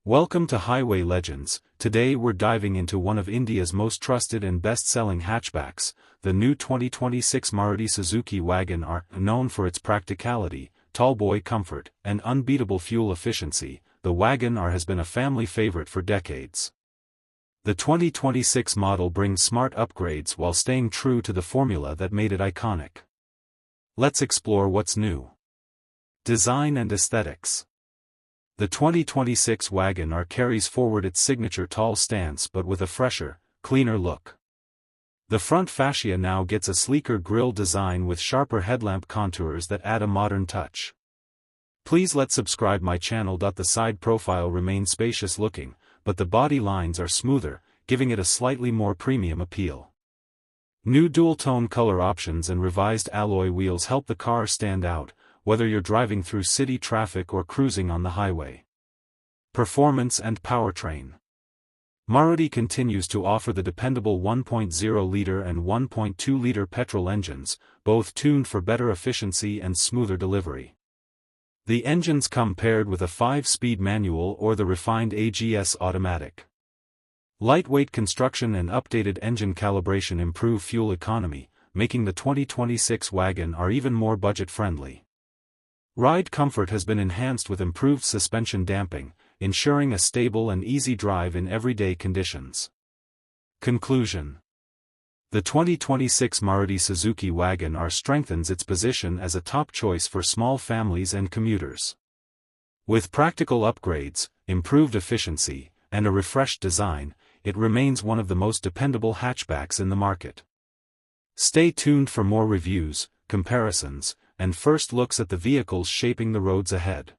Welcome to Highway Legends. Today we're diving into one of India's most trusted and best-selling hatchbacks, the new 2026 Maruti Suzuki Wagon R. Known for its practicality, tall boy comfort, and unbeatable fuel efficiency, the Wagon R has been a family favorite for decades. The 2026 model brings smart upgrades while staying true to the formula that made it iconic. Let's explore what's new. Design and aesthetics. The 2026 Wagon R carries forward its signature tall stance but with a fresher, cleaner look. The front fascia now gets a sleeker grille design with sharper headlamp contours that add a modern touch. Please subscribe my channel. The side profile remains spacious looking, but the body lines are smoother, giving it a slightly more premium appeal. New dual-tone color options and revised alloy wheels help the car stand out, whether you're driving through city traffic or cruising on the highway. Performance and powertrain. Maruti continues to offer the dependable 1.0-liter and 1.2-liter petrol engines, both tuned for better efficiency and smoother delivery. The engines come paired with a 5-speed manual or the refined AGS automatic. Lightweight construction and updated engine calibration improve fuel economy, making the 2026 Wagon R even more budget-friendly. Ride comfort has been enhanced with improved suspension damping, ensuring a stable and easy drive in everyday conditions. Conclusion. The 2026 Maruti Suzuki Wagon R strengthens its position as a top choice for small families and commuters. With practical upgrades, improved efficiency, and a refreshed design, it remains one of the most dependable hatchbacks in the market. Stay tuned for more reviews, comparisons, and first looks at the vehicles shaping the roads ahead.